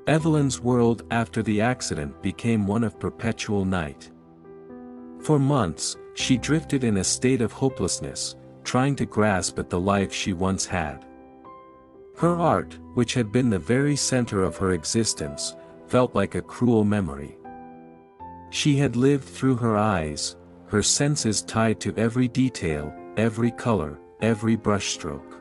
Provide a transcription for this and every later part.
Evelyn's world after the accident became one of perpetual night. For months, she drifted in a state of hopelessness, trying to grasp at the life she once had. Her art, which had been the very center of her existence, felt like a cruel memory. She had lived through her eyes, her senses tied to every detail, every color, every brushstroke.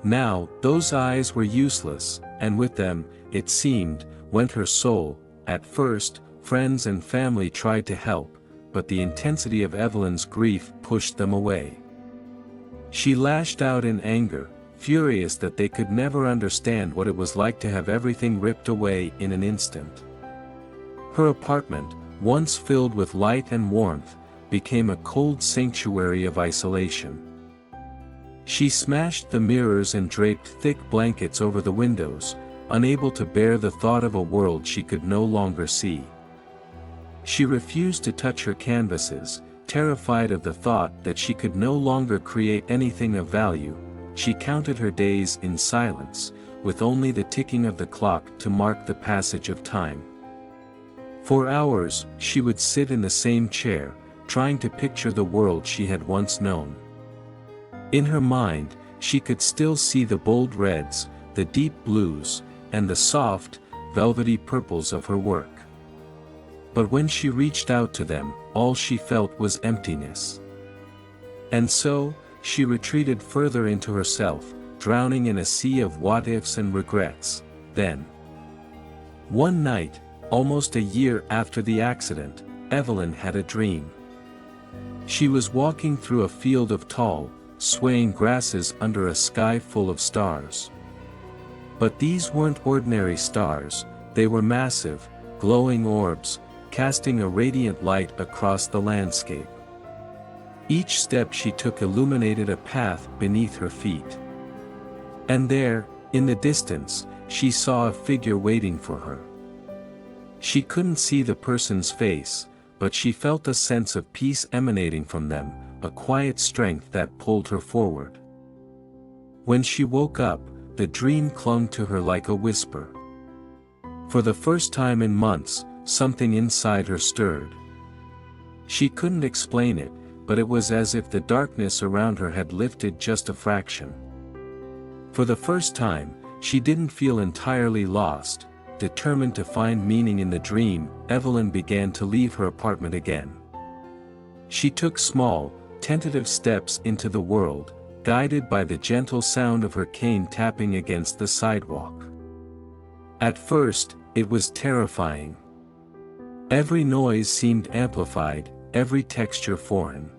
Now, those eyes were useless, and with them, it seemed, went her soul. At first, friends and family tried to help, but the intensity of Evelyn's grief pushed them away. She lashed out in anger, furious that they could never understand what it was like to have everything ripped away in an instant. Her apartment, once filled with light and warmth, became a cold sanctuary of isolation. She smashed the mirrors and draped thick blankets over the windows, unable to bear the thought of a world she could no longer see. She refused to touch her canvases, terrified of the thought that she could no longer create anything of value. She counted her days in silence, with only the ticking of the clock to mark the passage of time. For hours, she would sit in the same chair, trying to picture the world she had once known. In her mind, she could still see the bold reds, the deep blues, and the soft, velvety purples of her work. But when she reached out to them, all she felt was emptiness. And so, she retreated further into herself, drowning in a sea of what-ifs and regrets. Then, one night, almost a year after the accident, Evelyn had a dream. She was walking through a field of tall, swaying grasses under a sky full of stars. But these weren't ordinary stars, they were massive, glowing orbs, casting a radiant light across the landscape. Each step she took illuminated a path beneath her feet. And there, in the distance, she saw a figure waiting for her. She couldn't see the person's face, but she felt a sense of peace emanating from them, a quiet strength that pulled her forward. When she woke up, the dream clung to her like a whisper. For the first time in months, something inside her stirred. She couldn't explain it, but it was as if the darkness around her had lifted just a fraction. For the first time, she didn't feel entirely lost. Determined to find meaning in the dream, Evelyn began to leave her apartment again. She took small, tentative steps into the world, guided by the gentle sound of her cane tapping against the sidewalk. At first, it was terrifying. Every noise seemed amplified, every texture foreign.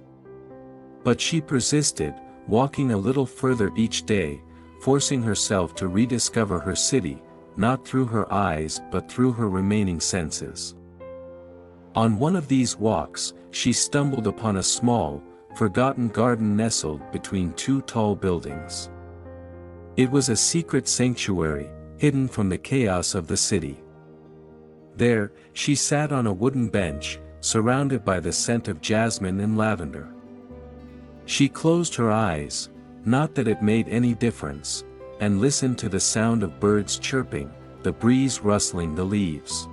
But she persisted, walking a little further each day, forcing herself to rediscover her city, not through her eyes but through her remaining senses. On one of these walks, she stumbled upon a small, forgotten garden nestled between two tall buildings. It was a secret sanctuary, hidden from the chaos of the city. There, she sat on a wooden bench, surrounded by the scent of jasmine and lavender. She closed her eyes, not that it made any difference, and listened to the sound of birds chirping, the breeze rustling the leaves.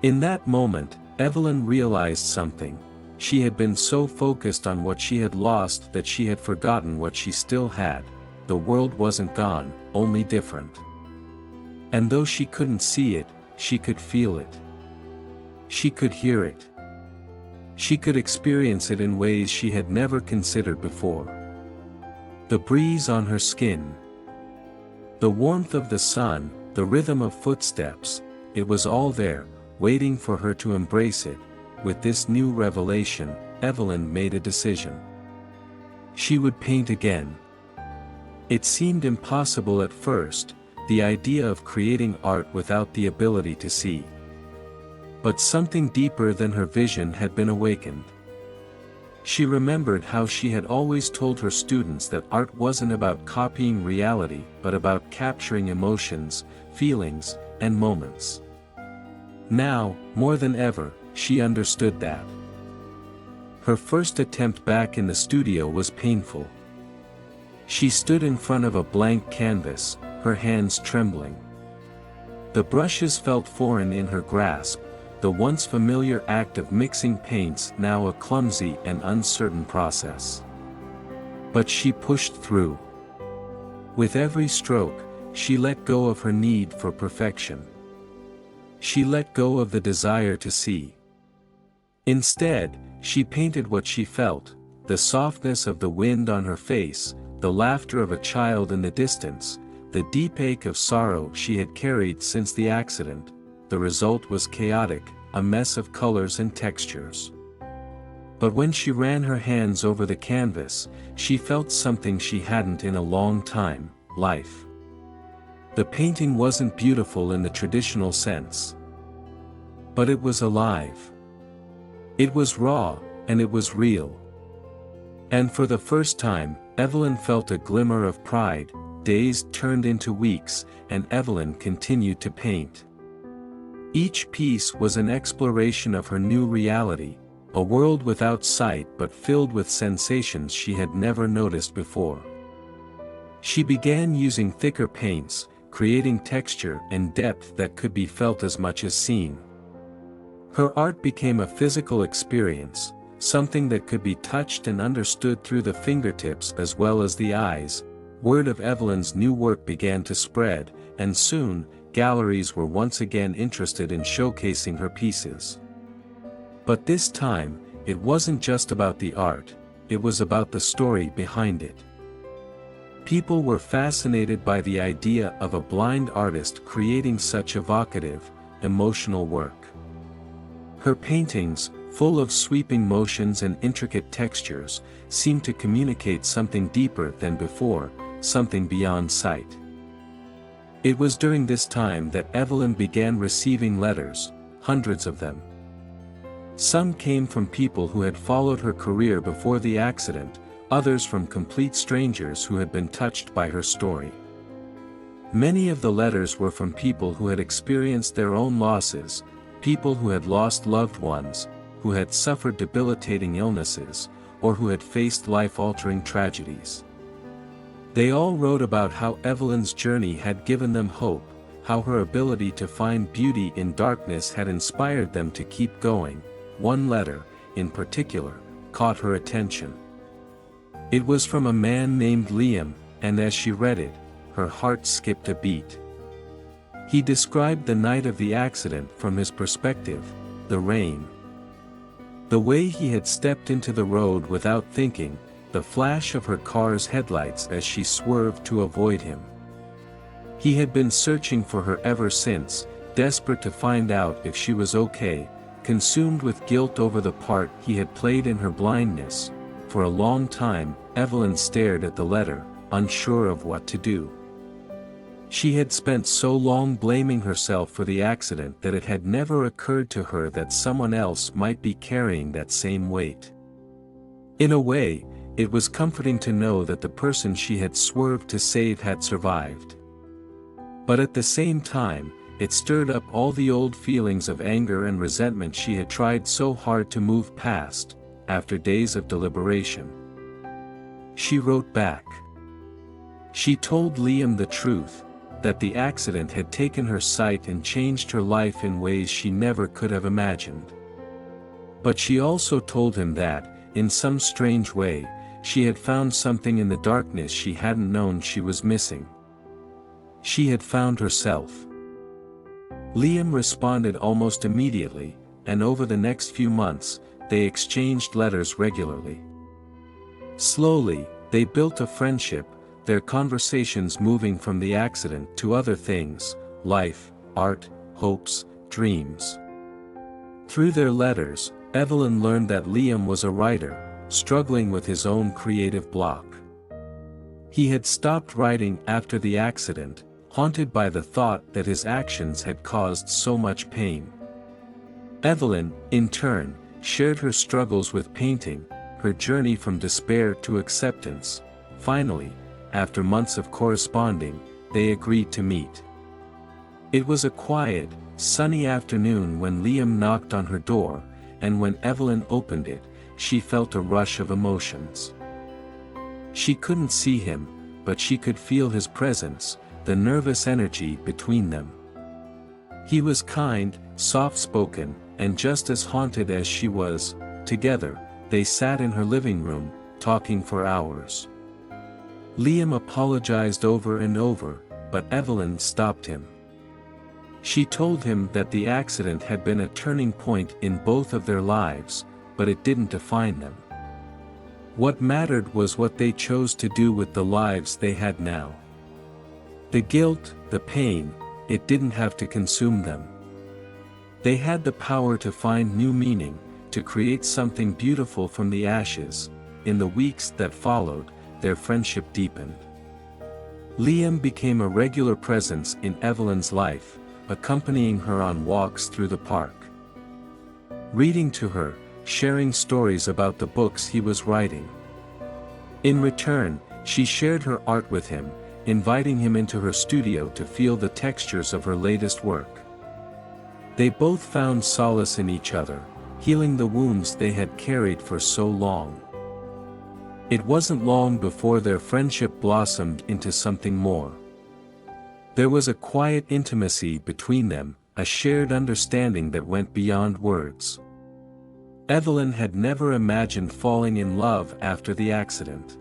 In that moment, Evelyn realized something. She had been so focused on what she had lost that she had forgotten what she still had. The world wasn't gone, only different. And though she couldn't see it, she could feel it. She could hear it. She could experience it in ways she had never considered before. The breeze on her skin, the warmth of the sun, the rhythm of footsteps, it was all there, waiting for her to embrace it. With this new revelation, Evelyn made a decision. She would paint again. It seemed impossible at first, the idea of creating art without the ability to see. But something deeper than her vision had been awakened. She remembered how she had always told her students that art wasn't about copying reality but about capturing emotions, feelings, and moments. Now, more than ever, she understood that. Her first attempt back in the studio was painful. She stood in front of a blank canvas, her hands trembling. The brushes felt foreign in her grasp, the once familiar act of mixing paints now a clumsy and uncertain process. But she pushed through. With every stroke, she let go of her need for perfection. She let go of the desire to see. Instead, she painted what she felt, the softness of the wind on her face, the laughter of a child in the distance, the deep ache of sorrow she had carried since the accident. The result was chaotic, a mess of colors and textures. But when she ran her hands over the canvas, she felt something she hadn't in a long time: life. The painting wasn't beautiful in the traditional sense. But it was alive. It was raw, and it was real. And for the first time, Evelyn felt a glimmer of pride. Days turned into weeks, and Evelyn continued to paint. Each piece was an exploration of her new reality, a world without sight but filled with sensations she had never noticed before. She began using thicker paints, creating texture and depth that could be felt as much as seen. Her art became a physical experience, something that could be touched and understood through the fingertips as well as the eyes. Word of Evelyn's new work began to spread, and soon, galleries were once again interested in showcasing her pieces. But this time, it wasn't just about the art, it was about the story behind it. People were fascinated by the idea of a blind artist creating such evocative, emotional work. Her paintings, full of sweeping motions and intricate textures, seemed to communicate something deeper than before, something beyond sight. It was during this time that Evelyn began receiving letters, hundreds of them. Some came from people who had followed her career before the accident, others from complete strangers who had been touched by her story. Many of the letters were from people who had experienced their own losses, people who had lost loved ones, who had suffered debilitating illnesses, or who had faced life-altering tragedies. They all wrote about how Evelyn's journey had given them hope, how her ability to find beauty in darkness had inspired them to keep going. One letter, in particular, caught her attention. It was from a man named Liam, and as she read it, her heart skipped a beat. He described the night of the accident from his perspective: the rain. The way he had stepped into the road without thinking, the flash of her car's headlights as she swerved to avoid him. He had been searching for her ever since, desperate to find out if she was okay, consumed with guilt over the part he had played in her blindness. For a long time, Evelyn stared at the letter, unsure of what to do. She had spent so long blaming herself for the accident that it had never occurred to her that someone else might be carrying that same weight. In a way, it was comforting to know that the person she had swerved to save had survived. But at the same time, it stirred up all the old feelings of anger and resentment she had tried so hard to move past. After days of deliberation, she wrote back. She told Liam the truth, that the accident had taken her sight and changed her life in ways she never could have imagined. But she also told him that, in some strange way, she had found something in the darkness she hadn't known she was missing. She had found herself. Liam responded almost immediately, and over the next few months, they exchanged letters regularly. Slowly, they built a friendship, their conversations moving from the accident to other things: life, art, hopes, dreams. Through their letters, Evelyn learned that Liam was a writer, struggling with his own creative block. He had stopped writing after the accident, haunted by the thought that his actions had caused so much pain. Evelyn, in turn, shared her struggles with painting, her journey from despair to acceptance. Finally, after months of corresponding, they agreed to meet. It was a quiet, sunny afternoon when Liam knocked on her door, and when Evelyn opened it, she felt a rush of emotions. She couldn't see him, but she could feel his presence, the nervous energy between them. He was kind, soft-spoken, and just as haunted as she was. Together, they sat in her living room, talking for hours. Liam apologized over and over, but Evelyn stopped him. She told him that the accident had been a turning point in both of their lives, but it didn't define them. What mattered was what they chose to do with the lives they had now. The guilt, the pain, it didn't have to consume them. They had the power to find new meaning, to create something beautiful from the ashes. In the weeks that followed, their friendship deepened. Liam became a regular presence in Evelyn's life, accompanying her on walks through the park. Reading to her, sharing stories about the books he was writing. In return, she shared her art with him, inviting him into her studio to feel the textures of her latest work. They both found solace in each other, healing the wounds they had carried for so long. It wasn't long before their friendship blossomed into something more. There was a quiet intimacy between them, a shared understanding that went beyond words. Evelyn had never imagined falling in love after the accident.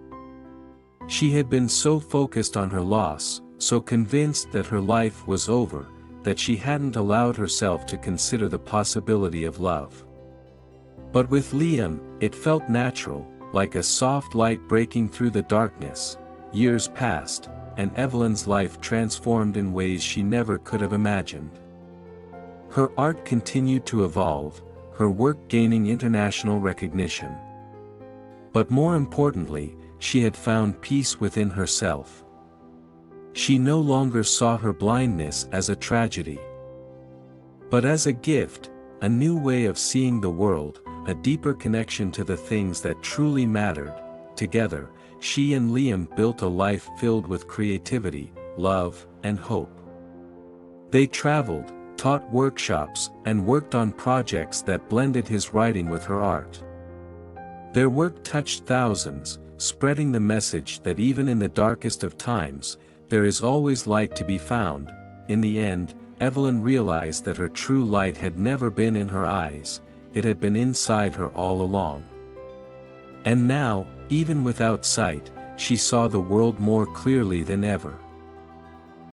She had been so focused on her loss, so convinced that her life was over, that she hadn't allowed herself to consider the possibility of love. But with Liam, it felt natural, like a soft light breaking through the darkness. Years passed, and Evelyn's life transformed in ways she never could have imagined. Her art continued to evolve, her work gaining international recognition. But more importantly, she had found peace within herself. She no longer saw her blindness as a tragedy, but as a gift, a new way of seeing the world, a deeper connection to the things that truly mattered. Together, she and Liam built a life filled with creativity, love, and hope. They traveled, taught workshops, and worked on projects that blended his writing with her art. Their work touched thousands, spreading the message that even in the darkest of times, there is always light to be found. In the end, Evelyn realized that her true light had never been in her eyes, it had been inside her all along. And now, even without sight, she saw the world more clearly than ever.